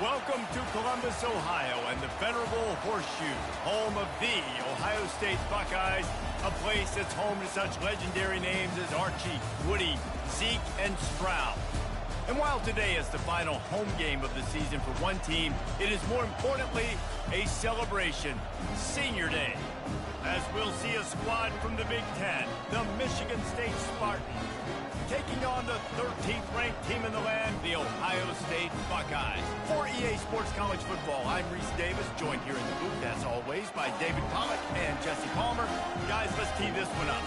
Welcome to Columbus, Ohio, and the venerable Horseshoe, home of the Ohio State Buckeyes, a place that's home to such legendary names as Archie, Woody, Zeke, and Stroud. And while today is the final home game of the season for one team, it is more importantly a celebration, Senior Day, as we'll see a squad from the Big Ten, the Michigan State Spartans, taking on the 13th ranked team in the land, the Ohio State Buckeyes. For EA Sports College Football, I'm Reese Davis, joined here in the booth, as always, by David Pollack and Jesse Palmer. Guys, let's tee this one up.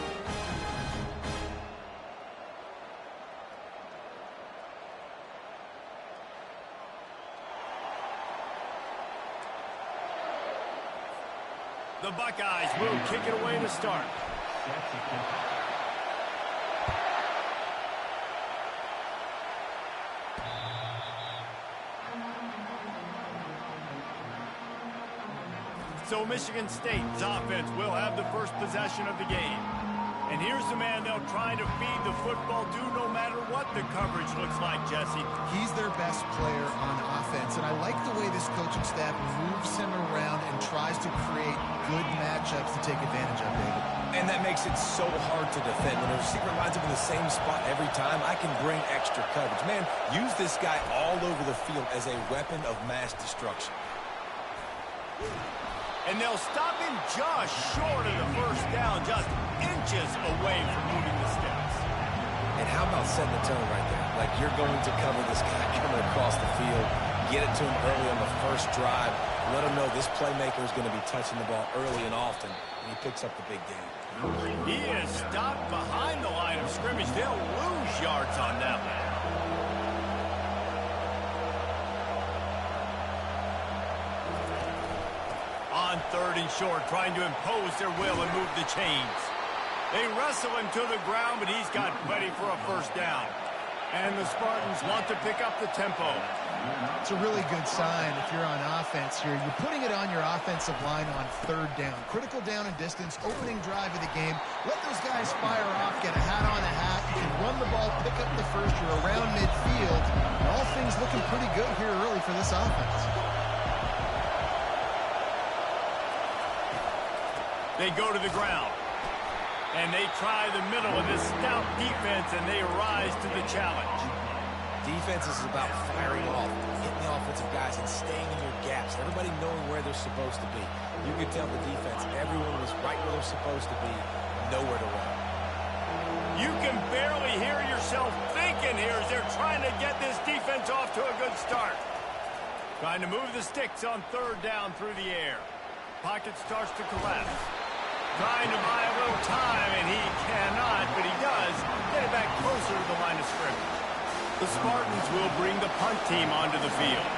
The Buckeyes will kick it away to start. So Michigan State's offense will have the first possession of the game. And here's the man they'll try to feed the football to no matter what the coverage looks like, Jesse. He's their best player on offense, and I like the way this coaching staff moves him around and tries to create good matchups to take advantage of, David. And that makes it so hard to defend. When a receiver lines up in the same spot every time, I can bring extra coverage. Man, use this guy all over the field as a weapon of mass destruction. And they'll stop him just short of the first down, just inches away from moving the sticks. And how about setting the tone right there? Like, you're going to cover this guy coming across the field, get it to him early on the first drive, let him know this playmaker is going to be touching the ball early and often, and he picks up the big game. He is stopped behind the line of scrimmage. They'll lose yards on that one. On third and short, trying to impose their will and move the chains. They wrestle him to the ground, but he's got plenty for a first down. And the Spartans want to pick up the tempo. It's a really good sign if you're on offense here. You're putting it on your offensive line on third down. Critical down and distance, opening drive of the game. Let those guys fire off, get a hat on a hat. You can run the ball, pick up the first. You're around midfield. And all things looking pretty good here early for this offense. They go to the ground. And they try the middle of this stout defense, and they rise to the challenge. Defense is about firing off, hitting the offensive guys, and staying in your gaps. Everybody knowing where they're supposed to be. You can tell the defense, everyone was right where they're supposed to be, nowhere to run. You can barely hear yourself thinking here as they're trying to get this defense off to a good start. Trying to move the sticks on third down through the air. Pocket starts to collapse. Trying to buy a little time, and he cannot, but he does get it back closer to the line of scrimmage. The Spartans will bring the punt team onto the field.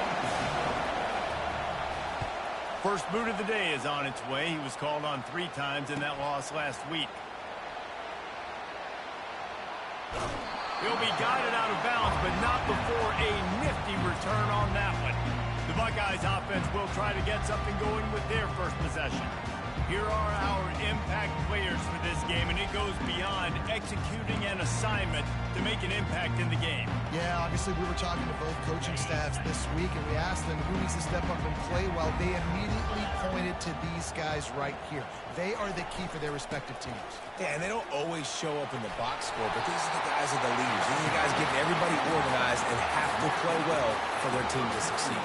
First boot of the day is on its way. He was called on 3 times in that loss last week. He'll be guided out of bounds, but not before a nifty return on that one. The Buckeyes offense will try to get something going with their first possession. Here are our impact players for this game, and it goes beyond executing an assignment to make an impact in the game. Yeah, obviously we were talking to both coaching staffs this week, and we asked them who needs to step up and play well. They immediately pointed to these guys right here. They are the key for their respective teams. Yeah, and they don't always show up in the box score, but these are the guys that are the leaders. These are the guys getting everybody organized and have to play well for their team to succeed.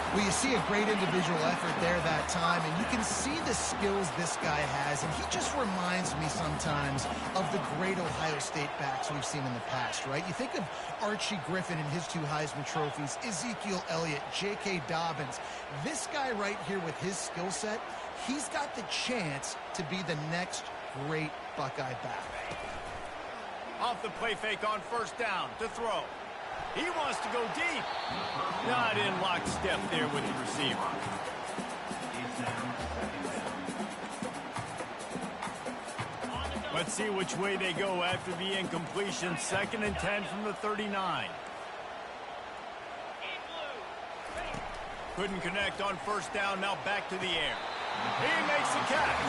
Well, you see a great individual effort there that time, and you can see the skills this guy has, and he just reminds me sometimes of the great Ohio State backs we've seen in the past, right? You think of Archie Griffin and his 2 Heisman trophies, Ezekiel Elliott, J.K. Dobbins. This guy right here with his skill set, he's got the chance to be the next great Buckeye back. Off the play fake on first down to throw. He wants to go deep. Not in lockstep there with the receiver. Let's see which way they go after the incompletion. 2nd and 10 from the 39. Couldn't connect on first down. Now back to the air. He makes the catch.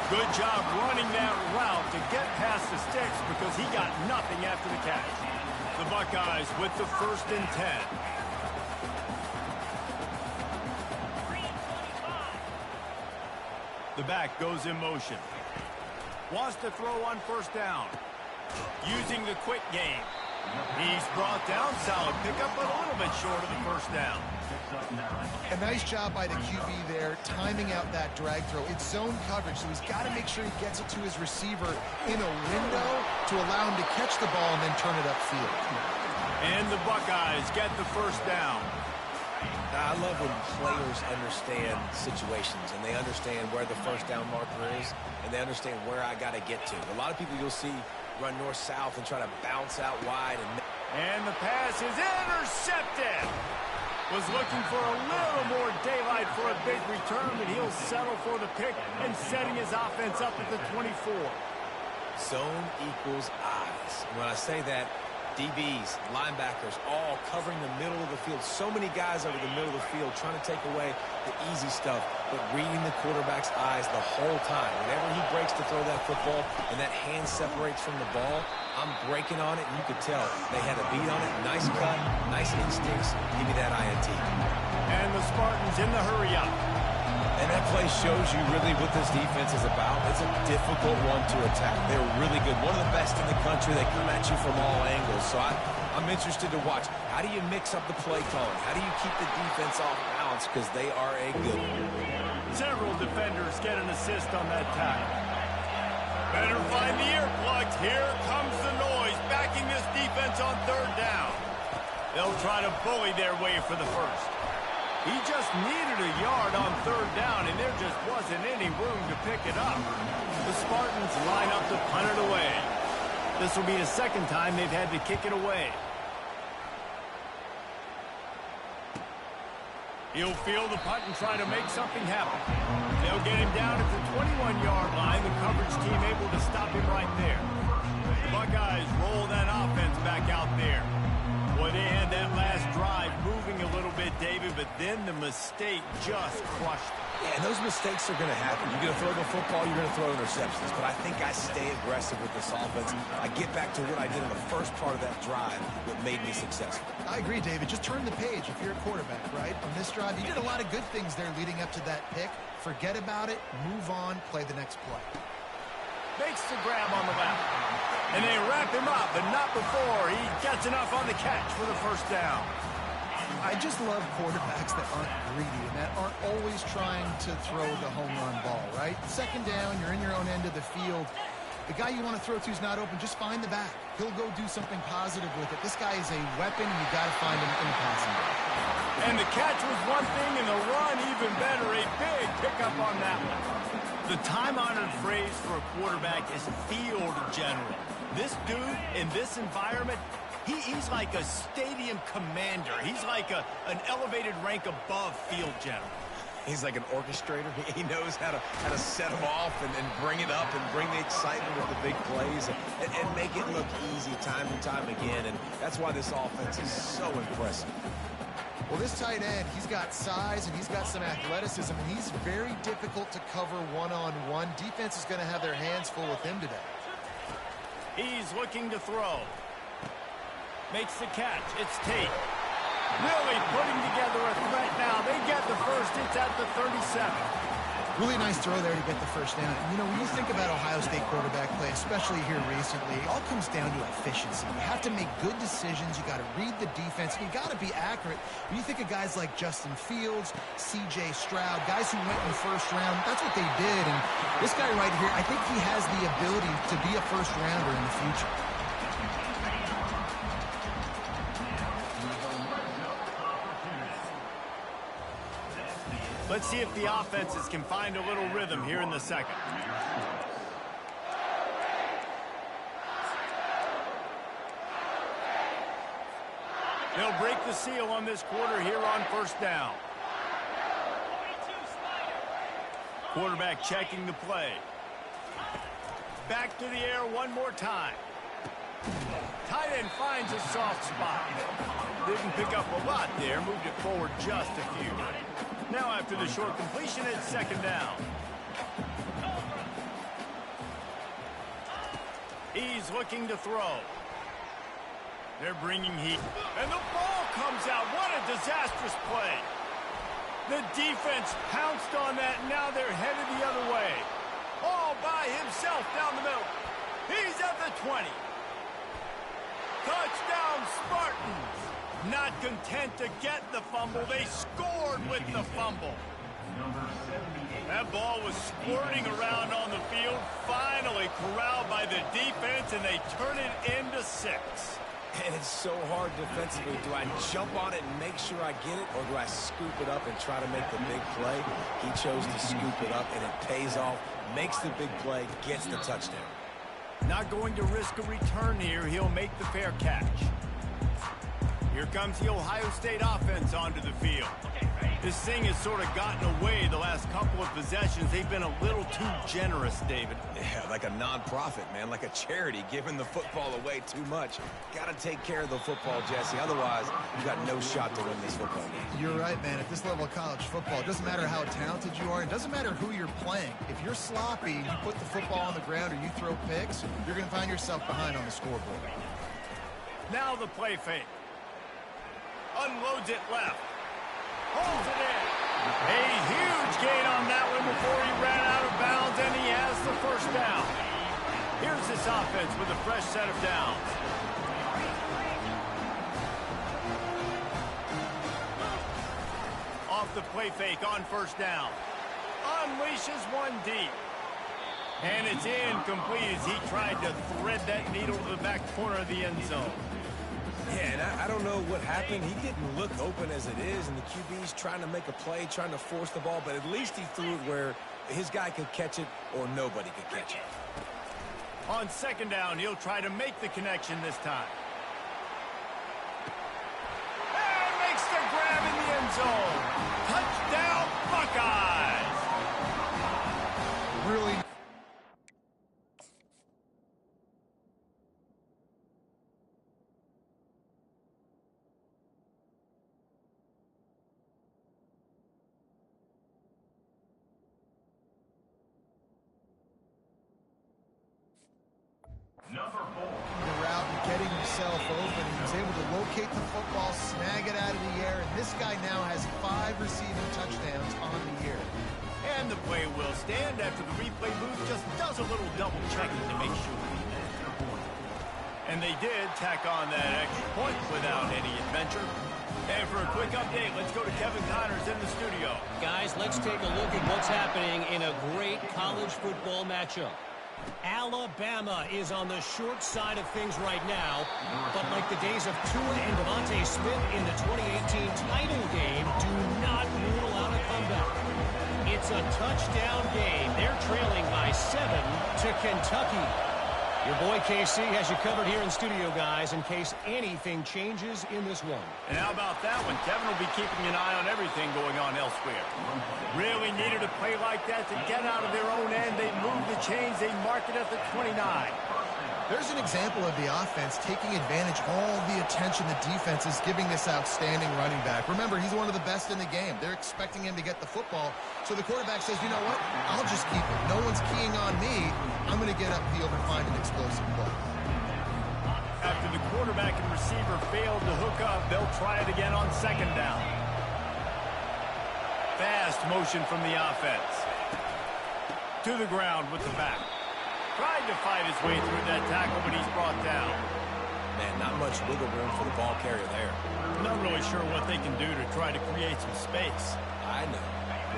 Good job running that route to get past the sticks because he got nothing after the catch. The Buckeyes with the 1st and 10. The back goes in motion. Wants to throw on first down. Using the quick game. He's brought down. Solid pickup, but a little bit short of the first down. A nice job by the QB there, timing out that drag throw. It's zone coverage, so he's got to make sure he gets it to his receiver in a window to allow him to catch the ball and then turn it upfield. And the Buckeyes get the first down. Now, I love when players understand situations and they understand where the first down marker is and they understand where I got to get to. A lot of people you'll see run north-south and try to bounce out wide. And the pass is intercepted. Was looking for a little more daylight for a big return, but he'll settle for the pick and setting his offense up at the 24. Zone equals eyes. And when I say that, DBs, linebackers, all covering the middle of the field. So many guys over the middle of the field trying to take away the easy stuff, but reading the quarterback's eyes the whole time. Whenever he breaks to throw that football and that hand separates from the ball, I'm breaking on it, and you could tell they had a beat on it. Nice cut, nice instincts. Give me that INT. And the Spartans in the hurry up. And that play shows you really what this defense is about. It's a difficult one to attack. They're really good. One of the best in the country. They come at you from all angles. So I'm interested to watch. How do you mix up the play calling? How do you keep the defense off balance? Because they are a good one. Several defenders get an assist on that tackle. Better find the earplugs. Here comes the noise, backing this defense on third down. They'll try to bully their way for the first. He just needed a yard on third down, and there just wasn't any room to pick it up. The Spartans line up to punt it away. This will be the second time they've had to kick it away. He'll field the punt and try to make something happen. They'll get him down at the 21-yard line. The coverage team able to stop him right there. The Buckeyes roll that offense back out there. Boy, they had that last drive moving a little bit, David, but then the mistake just crushed them. Yeah, and those mistakes are going to happen. You're going to throw the football, you're going to throw interceptions. But I think I stay aggressive with this offense. I get back to what I did in the first part of that drive that made me successful. I agree, David. Just turn the page if you're a quarterback, right? On this drive, you did a lot of good things there leading up to that pick. Forget about it, move on, play the next play. Makes the grab on the left. And they wrap him up, but not before he gets enough on the catch for the first down. I just love quarterbacks that aren't greedy and that aren't always trying to throw the home run ball, right? Second down, you're in your own end of the field. The guy you want to throw to is not open. Just find the back. He'll go do something positive with it. This guy is a weapon, and you got to find him in the passing game. And the catch was one thing, and the run even better. A big pickup on that one. The time-honored phrase for a quarterback is field general. This dude in this environment, he's like a stadium commander. He's like an elevated rank above field general. He's like an orchestrator. He knows how to set them off and bring it up and bring the excitement with the big plays and make it look easy time and time again. And that's why this offense is so impressive. Well, this tight end, he's got size and he's got some athleticism, and he's very difficult to cover one-on-one. Defense is going to have their hands full with him today. He's looking to throw. Makes the catch. It's Tate. Really putting together a threat now. They get the first. It's at the 37. Really nice throw there to get the first down. You know, when you think about Ohio State quarterback play, especially here recently, it all comes down to efficiency. You have to make good decisions. You got to read the defense. You got to be accurate. When you think of guys like Justin Fields, C.J. Stroud, guys who went in the first round, that's what they did. And this guy right here, I think he has the ability to be a first rounder in the future. Let's see if the offenses can find a little rhythm here in the second. They'll break the seal on this quarter here on first down. Quarterback checking the play. Back to the air one more time. Tight end finds a soft spot. Didn't pick up a lot there, moved it forward just a few. Now after the short completion, it's second down. He's looking to throw. They're bringing heat. And the ball comes out. What a disastrous play. The defense pounced on that, and now they're headed the other way. All by himself down the middle. He's at the 20. Touchdown, Spartans. Not content to get the fumble, they scored with the fumble. That ball was squirting around on the field, finally corralled by the defense, and they turn it into 6. And it's so hard defensively. Do I jump on it and make sure I get it, or do I scoop it up and try to make the big play? He chose to scoop it up, and it pays off, makes the big play, gets the touchdown. Not going to risk a return here. He'll make the fair catch. Here comes the Ohio State offense onto the field. This thing has sort of gotten away the last couple of possessions. They've been a little too generous, David. Yeah, like a nonprofit, man, like a charity, giving the football away too much. Got to take care of the football, Jesse. Otherwise, you got no shot to win this football game. You're right, man. At this level of college football, it doesn't matter how talented you are. It doesn't matter who you're playing. If you're sloppy, you put the football on the ground or you throw picks, you're going to find yourself behind on the scoreboard. Now the play fake. Unloads it left. Holds it in. A huge gain on that one before he ran out of bounds, and he has the first down. Here's this offense with a fresh set of downs. Off the play fake on first down. Unleashes one deep. And it's incomplete as he tried to thread that needle to the back corner of the end zone. Yeah, and I don't know what happened. He didn't look open as it is, and the QB's trying to make a play, trying to force the ball, but at least he threw it where his guy could catch it or nobody could catch it. On second down, he'll try to make the connection this time. And makes the grab in the end zone. Touchdown, Buckeyes! Really. The route and getting himself open. He was able to locate the football, snag it out of the air, and this guy now has 5 receiving touchdowns on the year. And the play will stand after the replay booth just does a little double checking to make sure. And they did tack on that extra point without any adventure. And for a quick update, let's go to Kevin Connors in the studio. Guys, let's take a look at what's happening in a great college football matchup. Alabama is on the short side of things right now, but like the days of Tua and Devontae Smith in the 2018 title game, do not rule out a comeback. It's a touchdown game. They're trailing by 7 to Kentucky. Your boy KC has you covered here in studio, guys, in case anything changes in this one. And how about that one? Kevin will be keeping an eye on everything going on elsewhere. Really needed a play like that to get out of their own end. They move the chains. They mark it at the 29. There's an example of the offense taking advantage of all the attention the defense is giving this outstanding running back. Remember, he's one of the best in the game. They're expecting him to get the football. So the quarterback says, you know what? I'll just keep it. No one's keying on me. I'm going to get upfield and find an explosive play. After the quarterback and receiver failed to hook up, they'll try it again on second down. Fast motion from the offense. To the ground with the back. Tried to fight his way through that tackle, but he's brought down. Man, not much wiggle room for the ball carrier there. Not really sure what they can do to try to create some space. I know.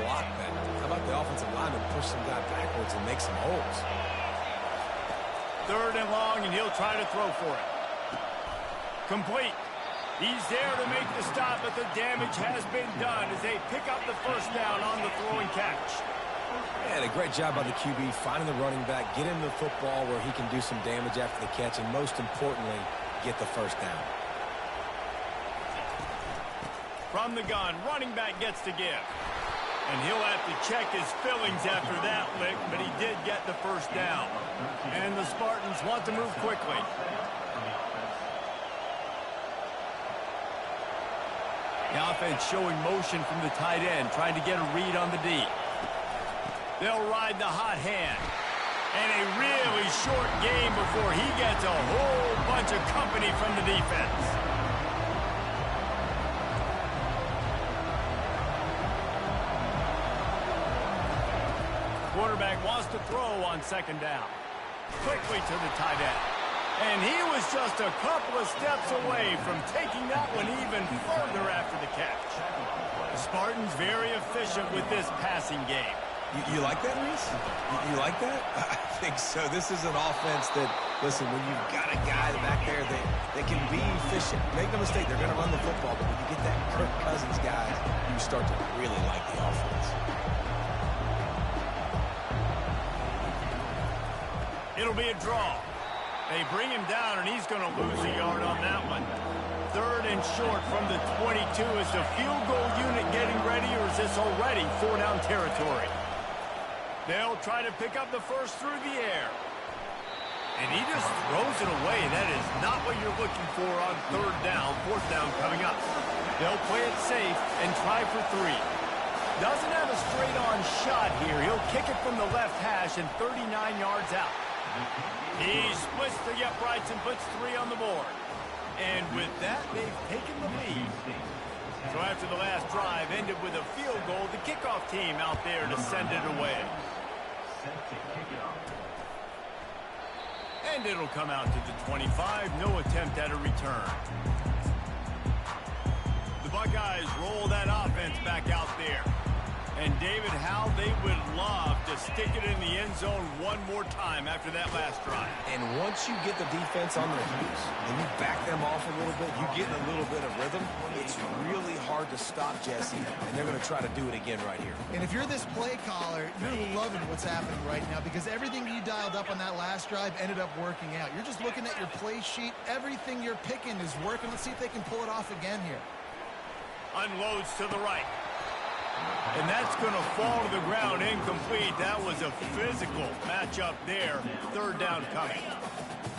Block that. How about the offensive lineman push some guy backwards and make some holes? Third and long, and he'll try to throw for it. Complete. He's there to make the stop, but the damage has been done as they pick up the first down on the throwing catch. And a great job by the QB finding the running back, get him the football where he can do some damage after the catch, and most importantly, get the first down. From the gun, running back gets to give. And he'll have to check his fillings after that lick, but he did get the first down. And the Spartans want to move quickly. The offense showing motion from the tight end, trying to get a read on the D. They'll ride the hot hand. And a really short game before he gets a whole bunch of company from the defense. Quarterback wants to throw on second down. Quickly to the tight end. And he was just a couple of steps away from taking that one even further after the catch. The Spartans very efficient with this passing game. You like that, Reese? You like that? I think so. This is an offense that, listen, when you've got a guy back there that can be efficient, make no mistake, they're going to run the football, but when you get that Kirk Cousins guys, you start to really like the offense. It'll be a draw. They bring him down, and he's going to lose a yard on that one. 3rd and short from the 22. Is the field goal unit getting ready, or is this already 4-down territory? They'll try to pick up the first through the air. And he just throws it away. That is not what you're looking for on 3rd down, 4th down coming up. They'll play it safe and try for 3. Doesn't have a straight-on shot here. He'll kick it from the left hash and 39 yards out. He splits the uprights and puts 3 on the board. And with that, they've taken the lead. So after the last drive ended with a field goal, the kickoff team out there to send it away. And it'll come out to the 25. No attempt at a return. The Buckeyes roll that offense back out there. And David, how they would love to stick it in the end zone one more time after that last drive. And once you get the defense on their heels and you back them off a little bit, you get a little bit of rhythm, it's really hard to stop Jesse, and they're going to try to do it again right here. And if you're this play caller, you're loving what's happening right now because everything you dialed up on that last drive ended up working out. You're just looking at your play sheet. Everything you're picking is working. Let's see if they can pull it off again here. Unloads to the right. And that's going to fall to the ground incomplete. That was a physical matchup there. 3rd down coming.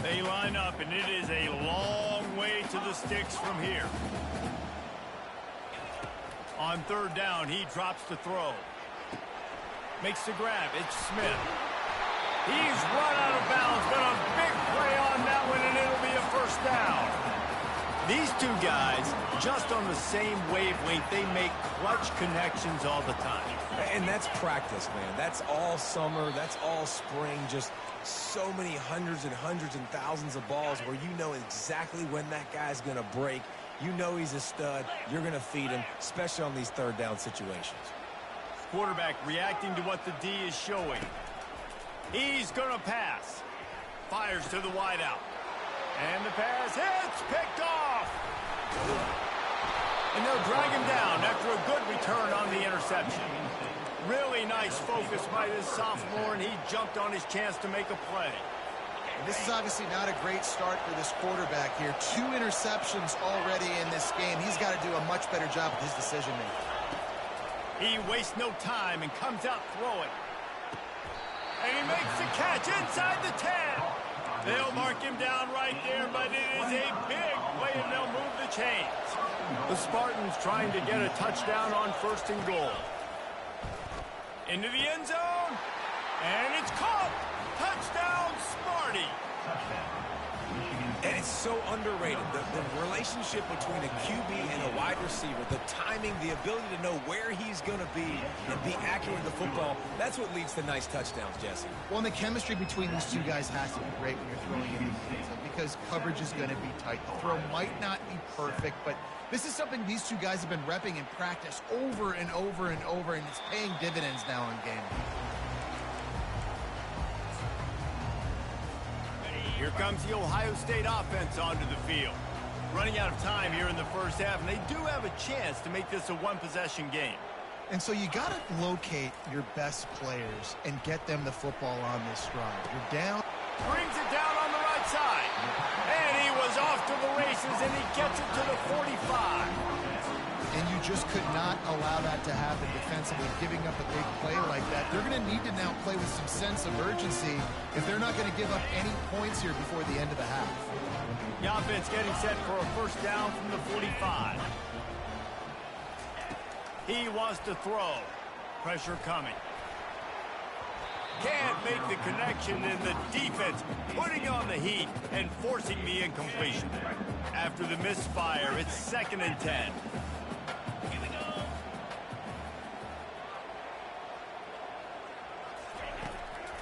They line up, and it is a long way to the sticks from here. On 3rd down, he drops to throw. Makes the grab. It's Smith. He's run out of bounds, but a big play on that one, and it'll be a 1st down. These two guys, just on the same wavelength, they make clutch connections all the time. And that's practice, man. That's all summer. That's all spring. Just so many hundreds and thousands of balls where you know exactly when that guy's going to break. You know he's a stud. You're going to feed him, especially on these 3rd down situations. Quarterback reacting to what the D is showing. He's going to pass. Fires to the wideout. And the pass hits, picked off. And they'll drag him down after a good return on the interception. Really nice focus by this sophomore, and he jumped on his chance to make a play. And this is obviously not a great start for this quarterback here. 2 interceptions already in this game. He's got to do a much better job with his decision-making. He wastes no time and comes out throwing. And he makes the catch inside the 10. They'll mark him down right there, but it is a big play, and they'll move the chains. The Spartans trying to get a touchdown on 1st and goal. Into the end zone, and it's caught. Touchdown, Sparty. And it's so underrated. The relationship between a QB and a wide receiver, the timing, the ability to know where he's going to be and be accurate with the football, that's what leads to nice touchdowns, Jesse. Well, and the chemistry between these two guys has to be great when you're throwing in because coverage is going to be tight. The throw might not be perfect, but this is something these two guys have been repping in practice over and over and over, and it's paying dividends now in game. Here comes the Ohio State offense onto the field. Running out of time here in the 1st half, and they do have a chance to make this a 1-possession game. And so you got to locate your best players and get them the football on this drive. You're down. Brings it down on the right side. And he was off to the races, and he gets it to the 45. And you just could not allow that to happen defensively, giving up a big play like that. They're going to need to now play with some sense of urgency if they're not going to give up any points here before the end of the half. The offense getting set for a 1st down from the 45. He wants to throw. Pressure coming. Can't make the connection, and the defense putting on the heat and forcing the incompletion. After the misfire, it's 2nd and 10.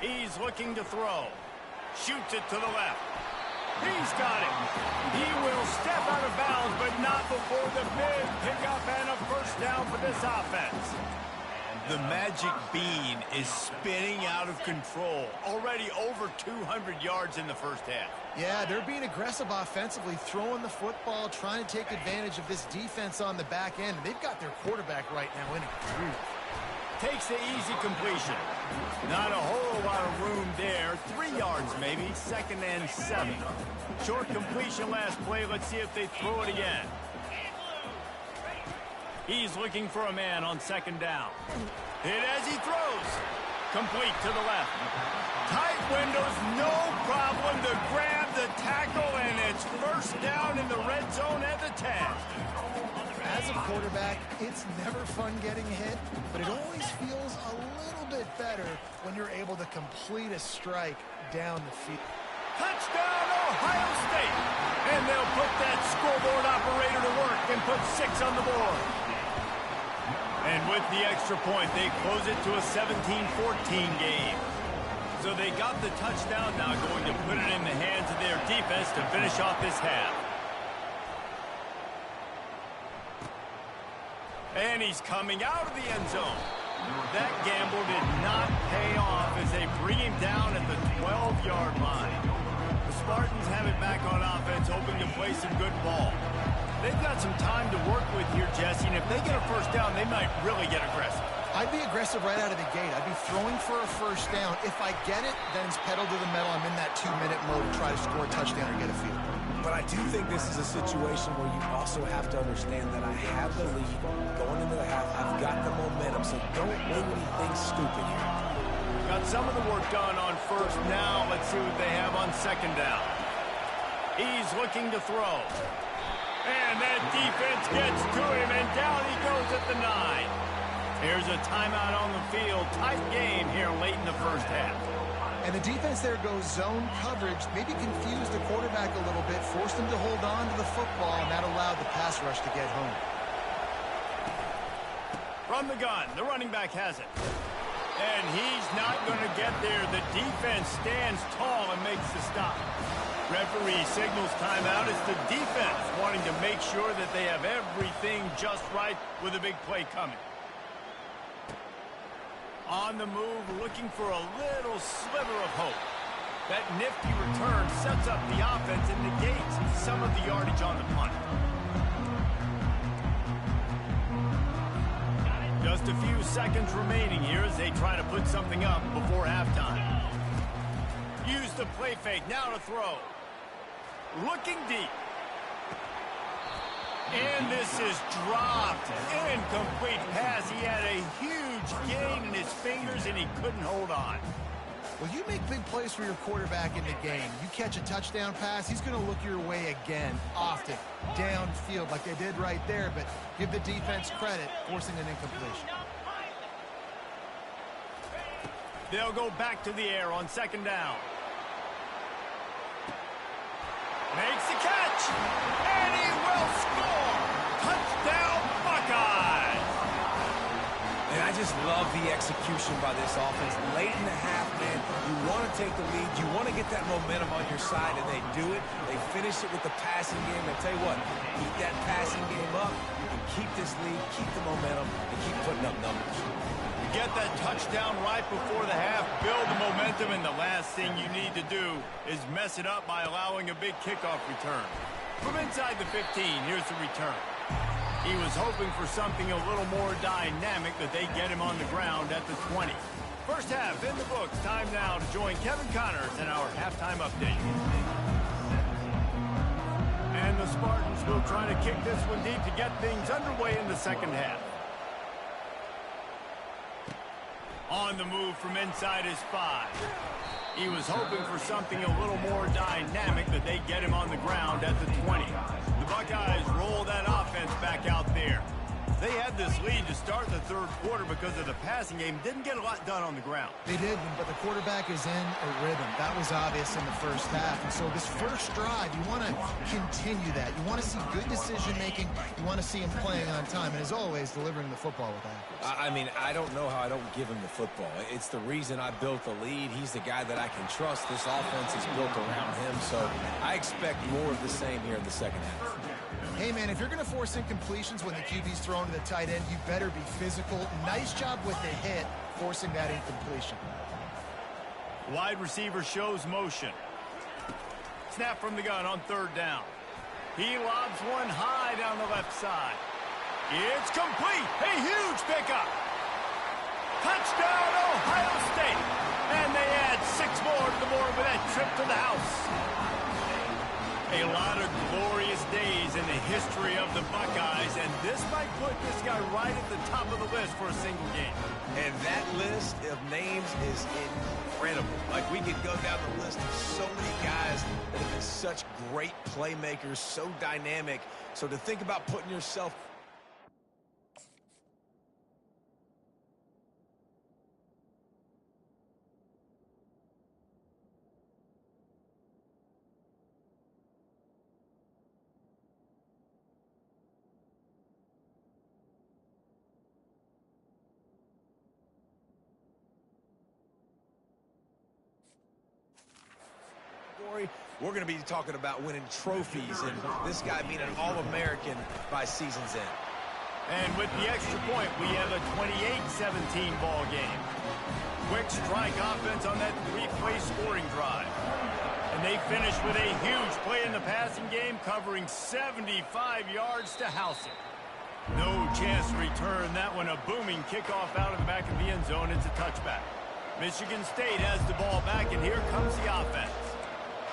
He's looking to throw. Shoots it to the left. He's got it. He will step out of bounds, but not before the big pickup and a first down for this offense. The magic bean is spinning out of control. Already over 200 yards in the first half. Yeah, they're being aggressive offensively, throwing the football, trying to take advantage of this defense on the back end. They've got their quarterback right now in a groove. Takes the easy completion. Not a whole lot of room there. 3 yards maybe. 2nd and 7. Short completion last play. Let's see if they throw it again. He's looking for a man on 2nd down. Hit as he throws. Complete to the left. Tight windows, no problem to grab the tackle, and it's first down in the red zone at the 10. As a quarterback, it's never fun getting hit, but it always feels a little bit better when you're able to complete a strike down the field. Touchdown, Ohio State! And they'll put that scoreboard operator to work and put 6 on the board. And with the extra point, they close it to a 17-14 game. So they got the touchdown, now going to put it in the hands of their defense to finish off this half. And he's coming out of the end zone. That gamble did not pay off as they bring him down at the 12-yard line. The Spartans have it back on offense, hoping to play some good ball. They've got some time to work with here, Jesse, and if they get a first down, they might really get aggressive. I'd be aggressive right out of the gate. I'd be throwing for a first down. If I get it, then it's pedal to the metal. I'm in that 2-minute mode to try to score a touchdown or get a field. But I do think this is a situation where you also have to understand that I have the lead going into the half. I've got the momentum, so don't do anything stupid here. Got some of the work done on first. Now let's see what they have on 2nd down. He's looking to throw. And that defense gets to him, and down he goes at the 9. Here's a timeout on the field. Tight game here late in the first half. And the defense there goes zone coverage, maybe confused the quarterback a little bit, forced him to hold on to the football, and that allowed the pass rush to get home. From the gun, the running back has it. And he's not going to get there. The defense stands tall and makes the stop. Referee signals timeout. It's the defense wanting to make sure that they have everything just right with a big play coming. On the move, looking for a little sliver of hope. That nifty return sets up the offense and negates some of the yardage on the punt. Just a few seconds remaining here as they try to put something up before halftime. Use the play fake, now to throw. Looking deep. And this is dropped. Incomplete pass. He had a huge gain in his fingers, and he couldn't hold on. Well, you make big plays for your quarterback in the game. You catch a touchdown pass, he's going to look your way again, often, downfield, like they did right there, but give the defense credit, forcing an incompletion. They'll go back to the air on 2nd down. Makes the catch, and he will score. Touchdown, Buckeyes. And I just love the execution by this offense. Late in the half, man, you want to take the lead. You want to get that momentum on your side, and they do it. They finish it with the passing game. I tell you what, keep that passing game up. You can keep this lead, keep the momentum, and keep putting up numbers. Get that touchdown right before the half, build the momentum, and the last thing you need to do is mess it up by allowing a big kickoff return. From inside the 15, here's the return. He was hoping for something a little more dynamic, but they get him on the ground at the 20. First half in the books. Time now to join Kevin Connors in our halftime update. And the Spartans will try to kick this one deep to get things underway in the second half. On the move from inside his 5. He was hoping for something a little more dynamic, but they get him on the ground at the 20. The Buckeyes roll that offense back out there. They had this lead to start the third quarter because of the passing game. Didn't get a lot done on the ground. They did, but the quarterback is in a rhythm. That was obvious in the first half. And so this first drive, you want to continue that. You want to see good decision-making. You want to see him playing on time. And as always, delivering the football with accuracy. I mean, I don't know how I don't give him the football. It's the reason I built the lead. He's the guy that I can trust. This offense is built around him. So I expect more of the same here in the second half. Hey, man, if you're going to force incompletions when the QB's thrown to the tight end, you better be physical. Nice job with the hit, forcing that incompletion. Wide receiver shows motion. Snap from the gun on third down. He lobs one high down the left side. It's complete. A huge pickup. Touchdown, Ohio State. And they add 6 more to the board with that trip to the house. A lot of glorious days in the history of the Buckeyes, and this might put this guy right at the top of the list for a single game. And that list of names is incredible. Like, we could go down the list of so many guys that have been such great playmakers, so dynamic. So to think about putting yourself... We're going to be talking about winning trophies and this guy being an All-American by season's end. And with the extra point, we have a 28-17 ball game. Quick strike offense on that 3-play scoring drive. And they finish with a huge play in the passing game, covering 75 yards to house it. No chance to return that one. A booming kickoff out of the back of the end zone. It's a touchback. Michigan State has the ball back, and here comes the offense.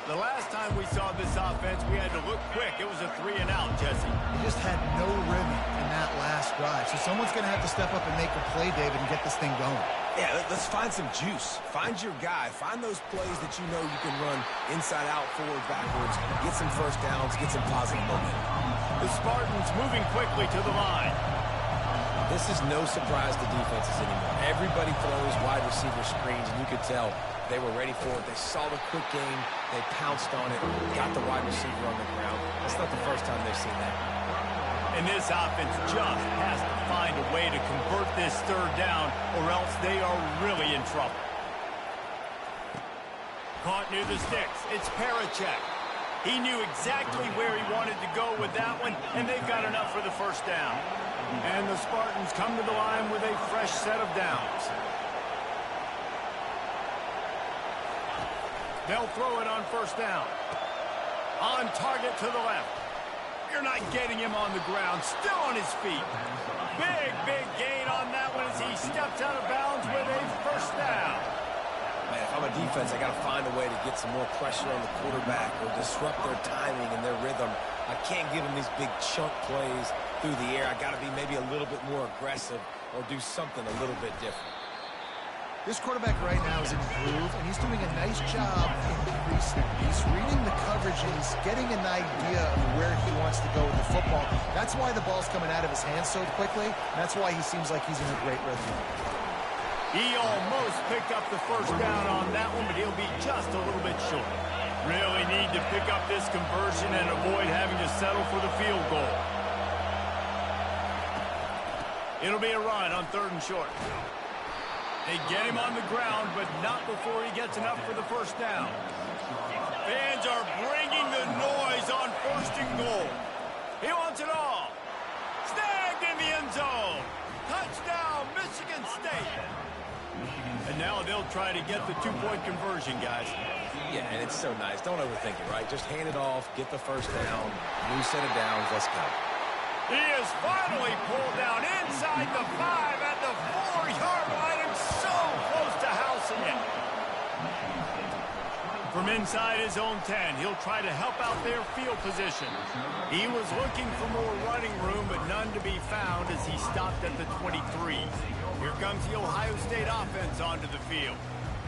The last time we saw this offense, we had to look quick. It was a 3-and-out, Jesse. They just had no rhythm in that last drive. So someone's going to have to step up and make a play, David, and get this thing going. Yeah, let's find some juice. Find your guy. Find those plays that you know you can run inside out, forward, backwards, get some first downs, get some positive momentum. The Spartans moving quickly to the line. This is no surprise to defenses anymore. Everybody throws wide receiver screens, and you could tell they were ready for it. They saw the quick game. They pounced on it, got the wide receiver on the ground. That's not the first time they've seen that. And this offense just has to find a way to convert this third down, or else they are really in trouble. Caught near the sticks. It's Parachek. He knew exactly where he wanted to go with that one, and they've got enough for the first down. And the Spartans come to the line with a fresh set of downs. They'll throw it on first down. On target to the left. You're not getting him on the ground. Still on his feet. Big gain on that one as he steps out of bounds with a first down. Man, if I'm a defense, I got to find a way to get some more pressure on the quarterback or disrupt their timing and their rhythm. I can't give them these big chunk plays through the air. I got to be maybe a little bit more aggressive or do something a little bit different. This quarterback right now is in groove, and he's doing a nice job increasing. He's reading the coverage, and he's getting an idea of where he wants to go with the football. That's why the ball's coming out of his hands so quickly. That's why he seems like he's in a great rhythm. He almost picked up the first down on that one, but he'll be just a little bit short. Really need to pick up this conversion and avoid having to settle for the field goal. It'll be a run on third and short. They get him on the ground, but not before he gets enough for the first down. Fans are bringing the noise on first and goal. He wants it all. Snagged in the end zone. Touchdown, Michigan State. And now they'll try to get the two-point conversion, guys. Yeah, and it's so nice. Don't overthink it, right? Just hand it off, get the first down, new set of downs, let's go. He is finally pulled down inside the 5 at the 4-yard line and so close to housing it. From inside his own 10, he'll try to help out their field position. He was looking for more running room, but none to be found as he stopped at the 23. Here comes the Ohio State offense onto the field.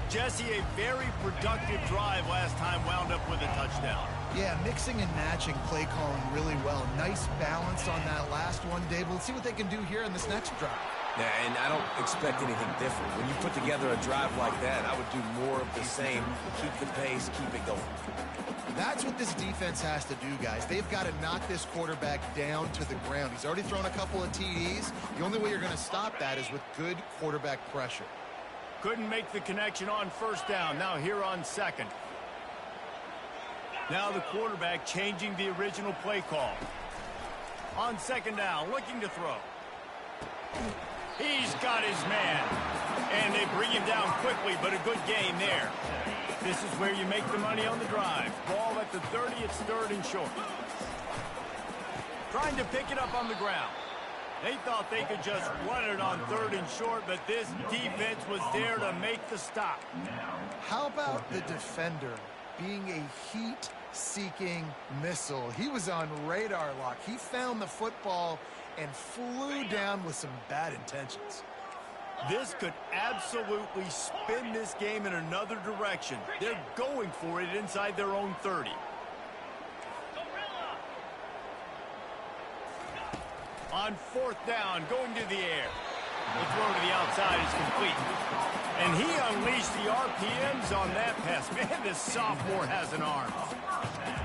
Jesse, a very productive drive last time wound up with a touchdown. Yeah, mixing and matching play calling really well. Nice balance on that last one, Dave. Let's see what they can do here in this next drive. Yeah, and I don't expect anything different. When you put together a drive like that, I would do more of the same. Keep the pace, keep it going. That's what this defense has to do, guys. They've got to knock this quarterback down to the ground. He's already thrown a couple of TDs. The only way you're going to stop that is with good quarterback pressure. Couldn't make the connection on first down. Now here on second. Now the quarterback changing the original play call. On second down, looking to throw. He's got his man. And they bring him down quickly, but a good gain there. This is where you make the money on the drive. Ball at the 30, it's third and short. Trying to pick it up on the ground. They thought they could just run it on third and short, but this defense was there to make the stop. How about the defender being a heat-seeking missile? He was on radar lock. He found the football and flew down with some bad intentions. This could absolutely spin this game in another direction. They're going for it inside their own 30. On fourth down, going to the air. The throw to the outside is complete. And he unleashed the RPMs on that pass. Man, this sophomore has an arm.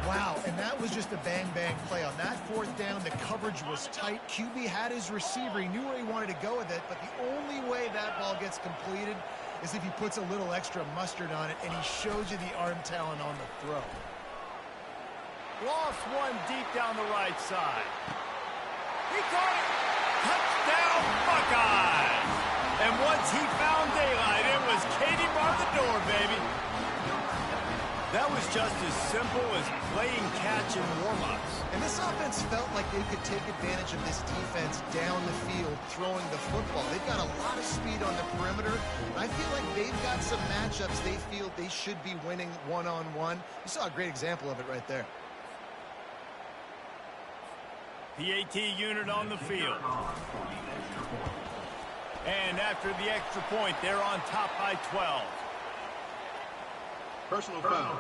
Wow, and that was just a bang-bang play. On that fourth down, the coverage was tight. QB had his receiver. He knew where he wanted to go with it, but the only way that ball gets completed is if he puts a little extra mustard on it, and he shows you the arm talent on the throw. Lost one deep down the right side. He caught it. Touchdown, Buckeyes. And once he found daylight, it was Katie bar the door, baby. That was just as simple as playing catch in warm-ups. And this offense felt like they could take advantage of this defense down the field throwing the football. They've got a lot of speed on the perimeter. I feel like they've got some matchups they feel they should be winning one-on-one. You saw a great example of it right there. PAT unit on the field. And after the extra point, they're on top by 12. Personal foul.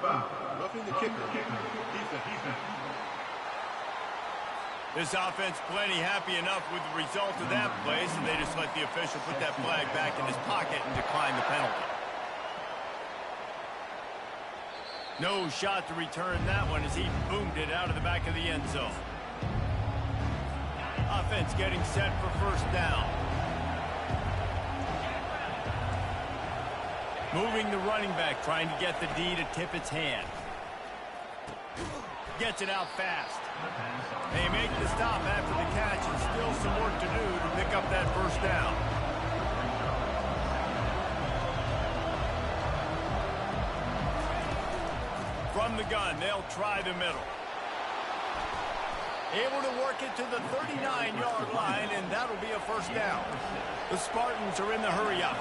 Roughing the kicker. Defense. This offense plenty happy enough with the result of that play, so they just let the official put that flag back in his pocket and decline the penalty. No shot to return that one as he boomed it out of the back of the end zone. Offense getting set for first down. Moving the running back, trying to get the D to tip its hand. Gets it out fast. They make the stop after the catch, and still some work to do to pick up that first down. From the gun, they'll try the middle. Able to work it to the 39-yard line, and that'll be a first down. The Spartans are in the hurry-up.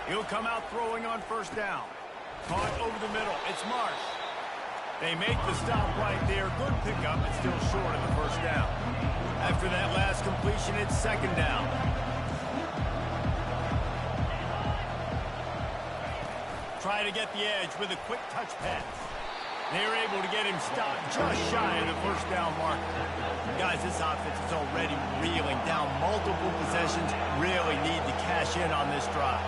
He'll come out throwing on first down. Caught over the middle. It's Marsh. They make the stop right there. Good pickup, but still short of the first down. After that last completion, it's second down. Try to get the edge with a quick touch pass. They're able to get him stopped just shy of the first down marker. Guys, this offense is already reeling down multiple possessions. Really need to cash in on this drive.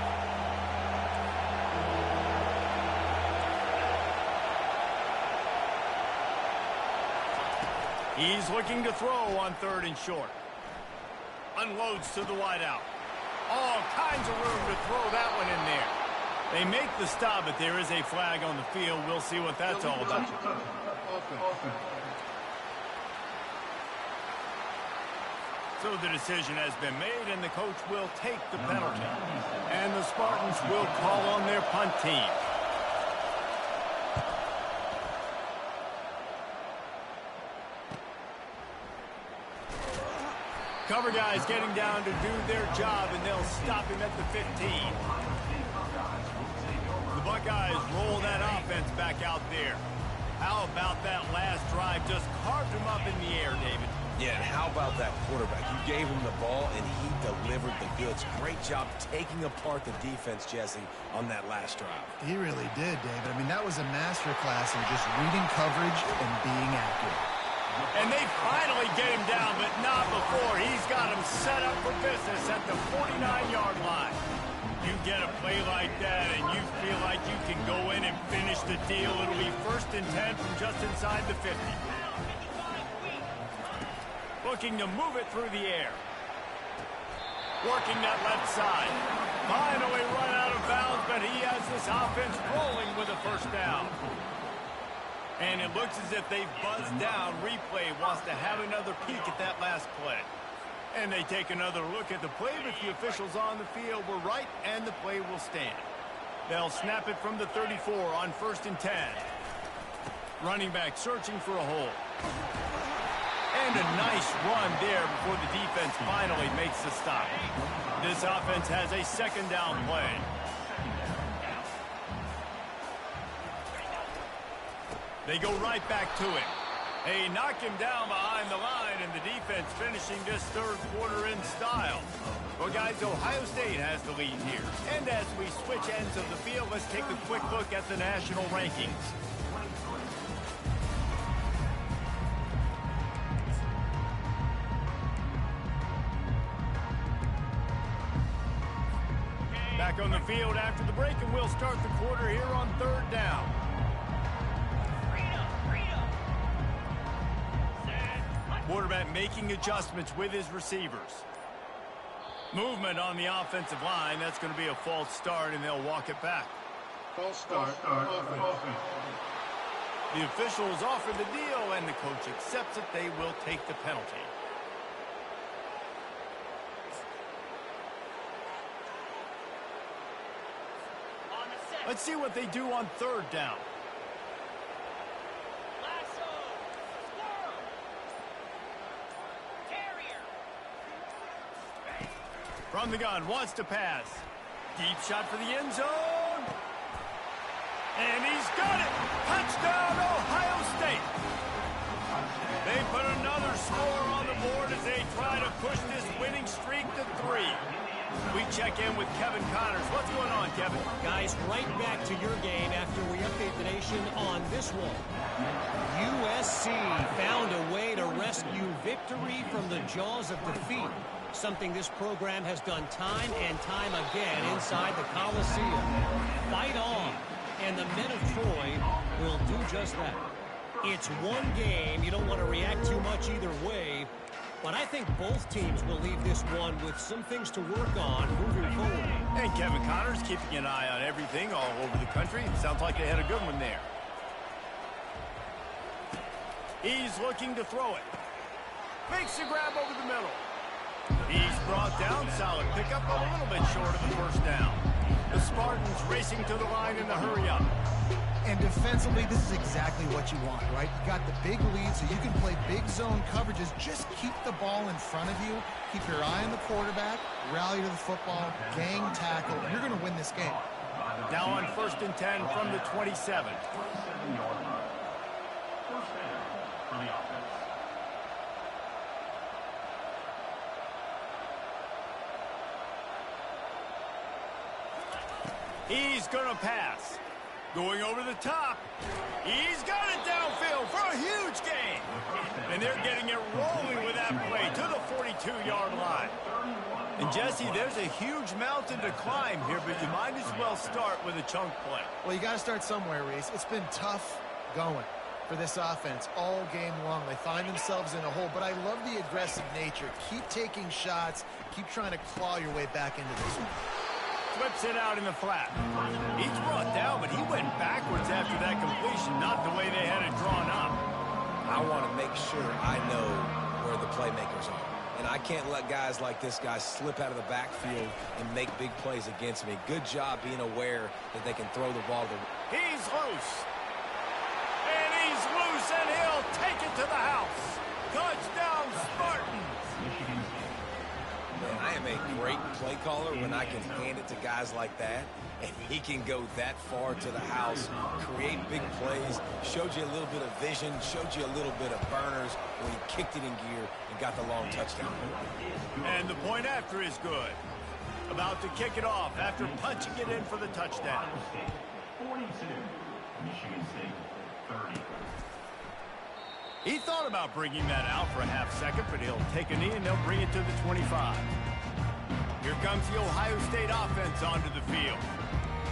He's looking to throw on third and short. Unloads to the wideout. All kinds of room to throw that one in there. They make the stop, but there is a flag on the field. We'll see what that's all about. So the decision has been made, and the coach will take the penalty. And the Spartans will call on their punt team. Cover guys getting down to do their job, and they'll stop him at the 15. The Buckeyes roll that offense back out there. How about that last drive? Just carved him up in the air, David. Yeah, and how about that quarterback? You gave him the ball, and he delivered the goods. Great job taking apart the defense, Jesse, on that last drive. He really did, David. I mean, that was a masterclass in just reading coverage and being accurate. And they finally get him down, but not before. He's got him set up for business at the 49-yard line. You get a play like that, and you feel like you can go in and finish the deal. It'll be 1st and 10 from just inside the 50. Looking to move it through the air. Working that left side. Finally run out of bounds, but he has this offense rolling with a 1st down. And it looks as if they've buzzed down. Replay wants to have another peek at that last play. And they take another look at the play, but the officials on the field were right, and the play will stand. They'll snap it from the 34 on 1st and 10. Running back searching for a hole. And a nice run there before the defense finally makes the stop. This offense has a 2nd down play. They go right back to him. They knock him down behind the line, and the defense finishing this 3rd quarter in style. Well, guys, Ohio State has the lead here. And as we switch ends of the field, let's take a quick look at the national rankings. Back on the field after the break, and we'll start the quarter here on 3rd down. Quarterback making adjustments with his receivers. Movement on the offensive line. That's going to be a false start, and they'll walk it back. False start. Offense. The officials offer the deal, and the coach accepts it. They will take the penalty. Let's see what they do on 3rd down. From the gun, wants to pass. Deep shot for the end zone. And he's got it. Touchdown, Ohio State. They put another score on the board as they try to push this winning streak to 3. We check in with Kevin Connors. What's going on, Kevin? Guys, right back to your game after we update the nation on this one. USC found a way to rescue victory from the jaws of defeat. Something this program has done time and time again inside the Coliseum. Fight on, and the men of Troy will do just that. It's one game. You don't want to react too much either way, but I think both teams will leave this one with some things to work on moving forward. And Kevin Connors keeping an eye on everything all over the country. Sounds like they had a good one there. He's looking to throw it. Makes the grab over the middle. He's brought down. Solid pickup, but a little bit short of the 1st down. The Spartans racing to the line in the hurry up. And defensively, this is exactly what you want, right? You got the big lead, so you can play big zone coverages. Just keep the ball in front of you. Keep your eye on the quarterback. Rally to the football. Gang tackle. You're going to win this game. Now on 1st and 10 from the 27. He's going to pass. Going over the top. He's got it downfield for a huge gain. And they're getting it rolling with that play to the 42-yard line. And, Jesse, there's a huge mountain to climb here, but you might as well start with a chunk play. Well, you got to start somewhere, Reese. It's been tough going for this offense all game long. They find themselves in a hole, but I love the aggressive nature. Keep taking shots. Keep trying to claw your way back into this one. Flips it out in the flat. He's brought down, but he went backwards after that completion, not the way they had it drawn up. I want to make sure I know where the playmakers are. And I can't let guys like this guy slip out of the backfield and make big plays against me. Good job being aware that they can throw the ball to. He's loose. And he's loose, and he'll take it to the house. Touchdown, Spartans. Man, I am a great play caller when I can hand it to guys like that. and he can go that far to the house, create big plays, showed you a little bit of vision, showed you a little bit of burners when he kicked it in gear and got the long touchdown. And the point after is good. About to kick it off after punching it in for the touchdown. 42, Michigan State 30. He thought about bringing that out for a half second, but he'll take a knee and they'll bring it to the 25. Here comes the Ohio State offense onto the field.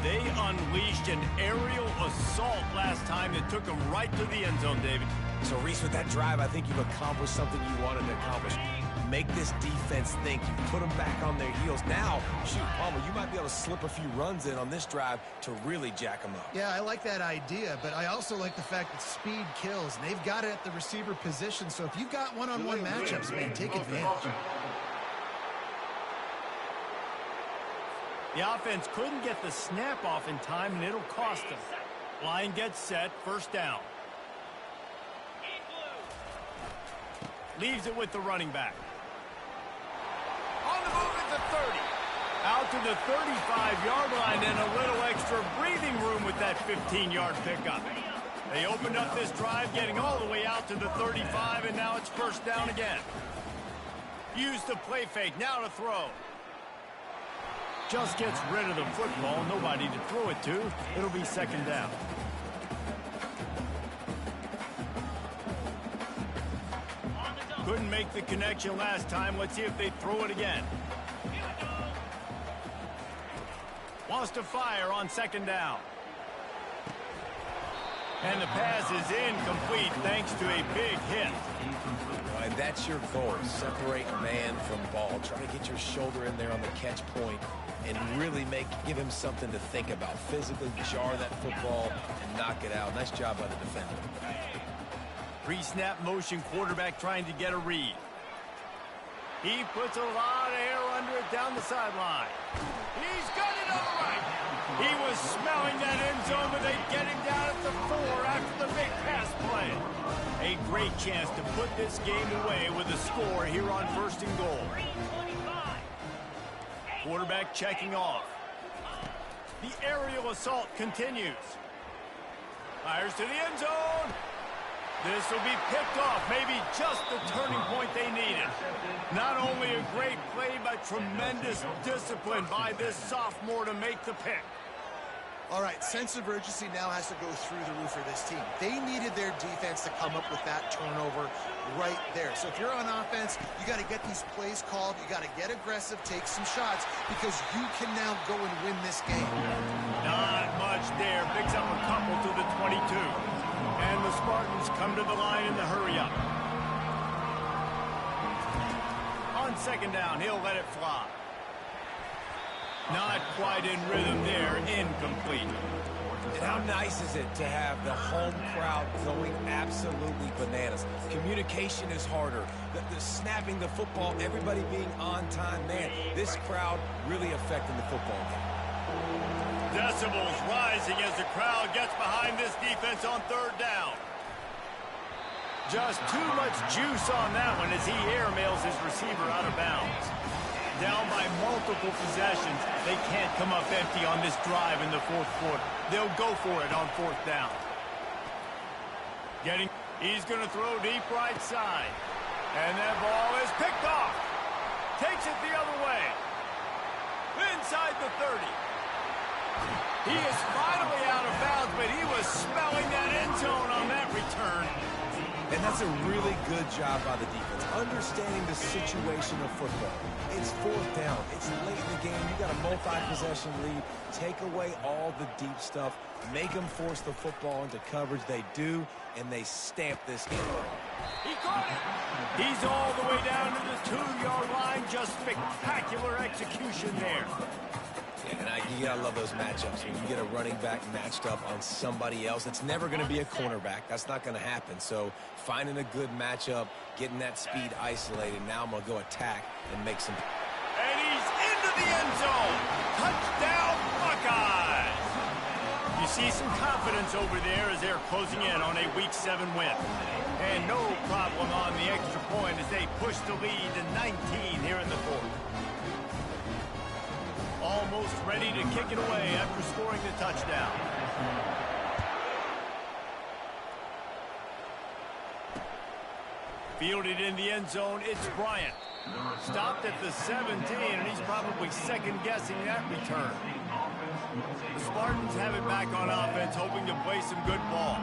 They unleashed an aerial assault last time that took them right to the end zone, David. So, Reese, with that drive, I think you've accomplished something you wanted to accomplish. Make this defense think. You put them back on their heels. Now, shoot, Palmer, you might be able to slip a few runs in on this drive to really jack them up. Yeah, I like that idea, but I also like the fact that speed kills. And they've got it at the receiver position, so if you've got one-on-one matchups, man, take advantage. The offense couldn't get the snap off in time, and it'll cost them. Line gets set, first down. Leaves it with the running back. On the move at the 30. Out to the 35-yard line and a little extra breathing room with that 15-yard pickup. They opened up this drive getting all the way out to the 35, and now it's first down again. Use the play fake, now to throw. Just gets rid of the football, nobody to throw it to. It'll be second down. Couldn't make the connection last time. Let's see if they throw it again. Wants to fire on second down. And the pass is incomplete thanks to a big hit. And that's your goal. Separate man from ball. Try to get your shoulder in there on the catch point and really give him something to think about. Physically jar that football and knock it out. Nice job by the defender. Pre-snap motion quarterback trying to get a read. He puts a lot of air under it down the sideline. He's got it all right. He was smelling that end zone, but they get him down at the 4 after the big pass play. A great chance to put this game away with a score here on first and goal. Quarterback checking off. The aerial assault continues. Fires to the end zone. This will be picked off, maybe just the turning point they needed. Not only a great play, but tremendous discipline by this sophomore to make the pick. All right, sense of urgency now has to go through the roof for this team. They needed their defense to come up with that turnover right there. So if you're on offense, you got to get these plays called. You got to get aggressive, take some shots, because you can now go and win this game. Not much there. Picks up a couple to the 22. And the Spartans come to the line in the hurry-up. On second down, he'll let it fly. Not quite in rhythm there, incomplete. And how nice is it to have the home crowd going absolutely bananas? Communication is harder. The snapping the football, everybody being on time. Man, this crowd really affecting the football game. Decibels rising as the crowd gets behind this defense on third down. Just too much juice on that one as he airmails his receiver out of bounds. Down by multiple possessions, they can't come up empty on this drive in the fourth quarter. They'll go for it on fourth down. He's going to throw deep right side. And that ball is picked off. Takes it the other way. Inside the 30. He is finally out of bounds, but he was smelling that end zone on that return. And that's a really good job by the defense, understanding the situation of football. It's fourth down. It's late in the game. You got a multi-possession lead. Take away all the deep stuff. Make them force the football into coverage. They do, and they stamp this game. He caught it. He's all the way down to the 2-yard line. Just spectacular execution there. Yeah, and you gotta love those matchups. When you get a running back matched up on somebody else, it's never going to be a cornerback. That's not going to happen. So finding a good matchup, getting that speed isolated. Now I'm going to go attack and make some. And he's into the end zone. Touchdown, Buckeyes. You see some confidence over there as they're closing in on a Week 7 win. And no problem on the extra point as they push the lead to 19 here in the fourth. Almost almost ready to kick it away after scoring the touchdown. Fielded in the end zone, it's Bryant. Stopped at the 17, and he's probably second-guessing that return. The Spartans have it back on offense, hoping to play some good ball.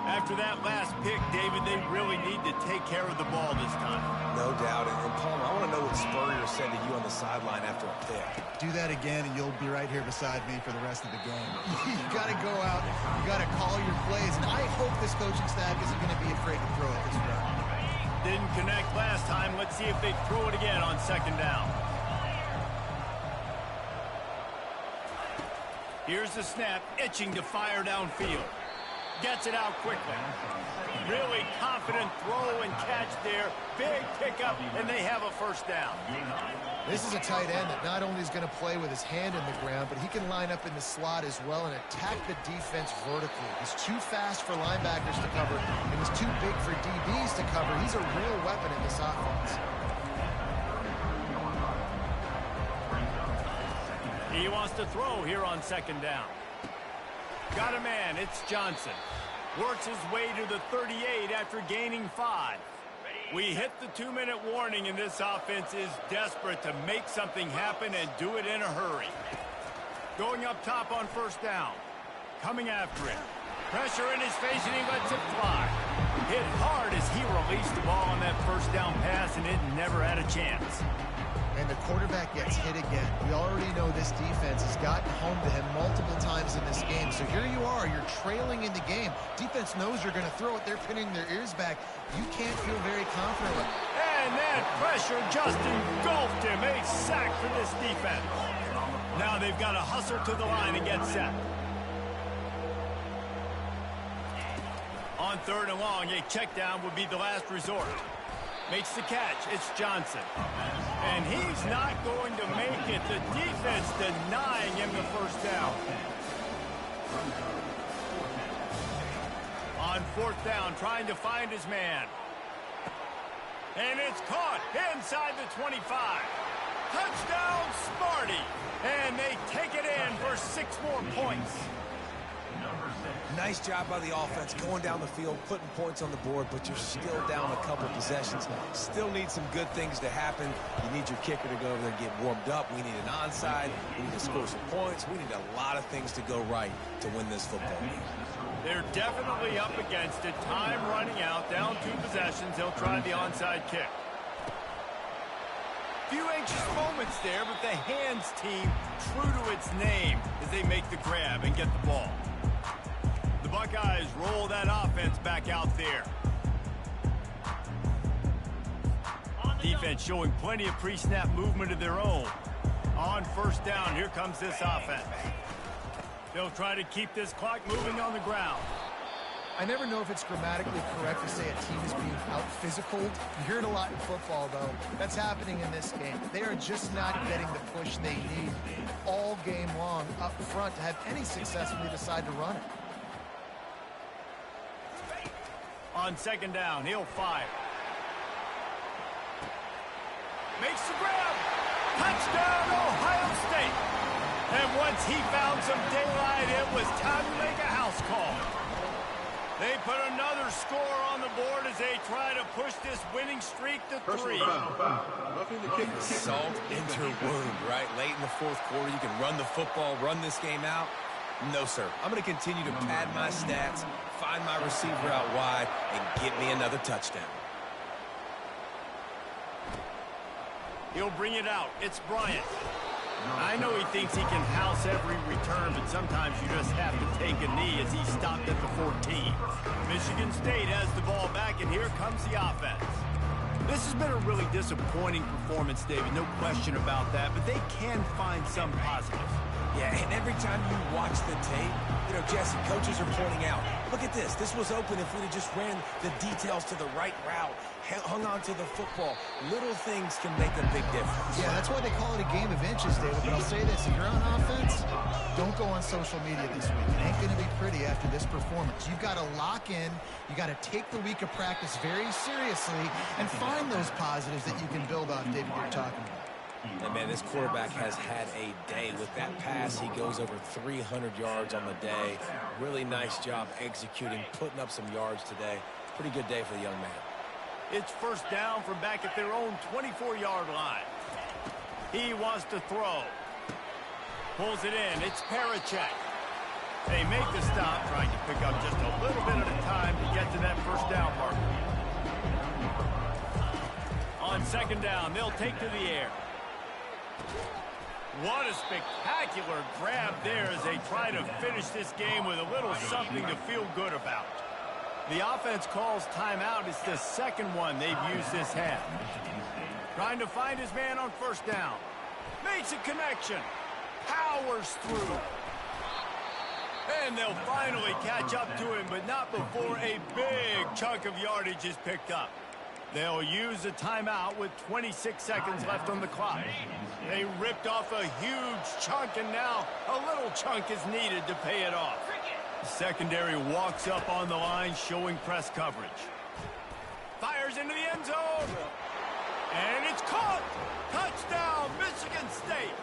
After that last pick, David, they really need to take care of the ball this time. No doubt. And Palmer, I want to know what Spurrier said to you on the sideline after a pick. Do that again, and you'll be right here beside me for the rest of the game. You got to go out. You got to call your plays. And I hope this coaching staff isn't going to be afraid to throw it this round. Didn't connect last time. Let's see if they throw it again on second down. Here's the snap, itching to fire downfield. Gets it out quickly. Really confident throw and catch there. Big pickup, and they have a first down. This is a tight end that not only is going to play with his hand in the ground, but he can line up in the slot as well and attack the defense vertically. He's too fast for linebackers to cover, and he's too big for DBs to cover. He's a real weapon in this offense. He wants to throw here on second down. Got a man, it's Johnson. Works his way to the 38 after gaining 5. We hit the 2-minute warning, and this offense is desperate to make something happen and do it in a hurry. Going up top on first down. Coming after it. Pressure in his face, and he lets it fly. Hit hard as he released the ball on that first down pass, and it never had a chance. And the quarterback gets hit again. We already know this defense has gotten home to him multiple times in this game. So here you are, you're trailing in the game. Defense knows you're going to throw it. They're pinning their ears back. You can't feel very confident. And that pressure just engulfed him. A sack for this defense. Now they've got to hustle to the line and get set. On third and long, a check down would be the last resort. Makes the catch. It's Johnson. And he's not going to make it. The defense denying him the first down. On fourth down, trying to find his man. And it's caught inside the 25. Touchdown, Sparty. And they take it in for 6 more points. Nice job by the offense going down the field, putting points on the board, but you're still down a couple possessions. Still need some good things to happen. You need your kicker to go over there and get warmed up. We need an onside. We need to score some points. We need a lot of things to go right to win this football game. They're definitely up against it. Time running out, down 2 possessions. They'll try the onside kick. Few anxious moments there, but the hands team true to its name as they make the grab and get the ball. The Buckeyes roll that offense back out there. Defense showing plenty of pre-snap movement of their own. On first down, here comes this offense. They'll try to keep this clock moving on the ground. I never know if it's grammatically correct to say a team is being out-physicaled. You hear it a lot in football, though. That's happening in this game. They are just not getting the push they need all game long up front to have any success when they decide to run it. On second down, he'll fire. Makes the grab. Touchdown, Ohio State. And once he found some daylight, it was time to make a house call. They put another score on the board as they try to push this winning streak to 3. Roughing the kicker. Salt into her wound, right? Late in the fourth quarter, you can run the football, run this game out. No, sir. I'm going to continue to pad my stats, find my receiver out wide, and get me another touchdown. He'll bring it out. It's Bryant. I know he thinks he can house every return, but sometimes you just have to take a knee as he stopped at the 14. Michigan State has the ball back, and here comes the offense. This has been a really disappointing performance, David, no question about that, but they can find some positives. Yeah, and every time you watch the tape, you know, Jesse, coaches are pointing out, look at this. This was open if we'd have just ran the details to the right route, hung on to the football. Little things can make a big difference. Yeah, that's why they call it a game of inches, David. But I'll say this, if you're on offense, don't go on social media this week. It ain't going to be pretty after this performance. You've got to lock in. You got to take the week of practice very seriously and find those positives that you can build on, David, you're talking about. And, man, this quarterback has had a day. With that pass, he goes over 300 yards on the day. Really nice job executing, putting up some yards today. Pretty good day for the young man. It's first down from back at their own 24-yard line. He wants to throw. Pulls it in. It's Parachek. They make the stop, trying to pick up just a little bit at a time to get to that first down marker. On second down, they'll take to the air. What a spectacular grab there as they try to finish this game with a little something to feel good about. The offense calls timeout. It's the second one they've used this half. Trying to find his man on first down. Makes a connection. Powers through. And they'll finally catch up to him, but not before a big chunk of yardage is picked up. They'll use a timeout with 26 seconds left on the clock. They ripped off a huge chunk, and now a little chunk is needed to pay it off. The secondary walks up on the line, showing press coverage. Fires into the end zone. And it's caught. Touchdown, Michigan State.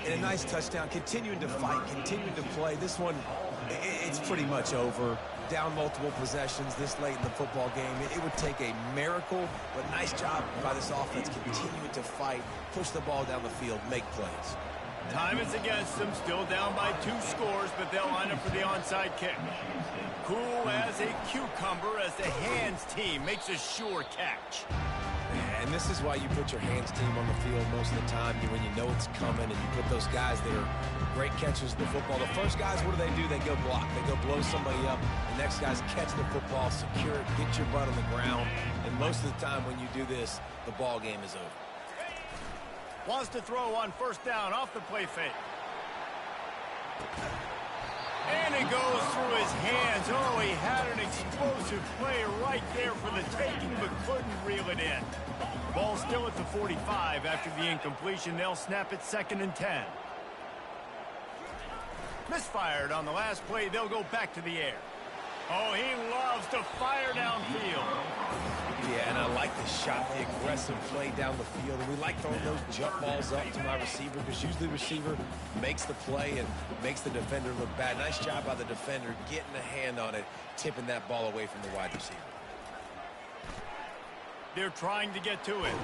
And a nice touchdown, continuing to fight, continuing to play. This one, it's pretty much over. Down multiple possessions this late in the football game. It would take a miracle, but nice job by this offense continuing to fight, push the ball down the field, make plays. Time is against them, still down by 2 scores, but they'll line up for the onside kick. Cool as a cucumber as the hands team makes a sure catch. And this is why you put your hands team on the field most of the time, when you know it's coming, and you put those guys that are great catchers of the football. The first guys, what do? They go block. They go blow somebody up. The next guys catch the football, secure it, get your butt on the ground. And most of the time when you do this, the ball game is over. Wants to throw on first down off the play fake. And it goes through his hands. Oh, he had an explosive play right there for the taking, but couldn't reel it in. Ball still at the 45 after the incompletion. They'll snap it 2nd and 10. Misfired on the last play. They'll go back to the air. Oh, he loves to fire downfield. Yeah, and I like the shot, the aggressive play down the field. And we like throwing those jump balls up to my receiver, because usually the receiver makes the play and makes the defender look bad. Nice job by the defender getting a hand on it, tipping that ball away from the wide receiver. They're trying to get to it.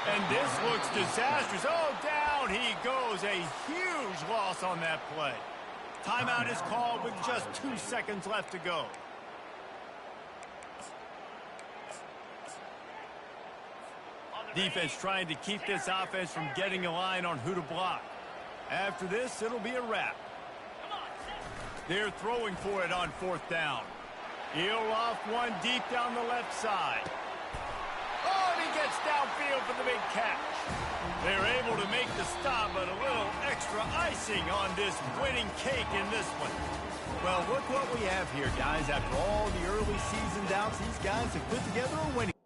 And this looks disastrous. Oh, down he goes. A huge loss on that play. Timeout is called with just 2 seconds left to go. Defense trying to keep this offense from getting a line on who to block. After this, it'll be a wrap. They're throwing for it on 4th down. He'll off one deep down the left side. Oh, and he gets downfield for the big catch. They're able to make the stop, but a little extra icing on this winning cake in this one. Well, look what we have here, guys. After all the early season doubts, these guys have put together a winning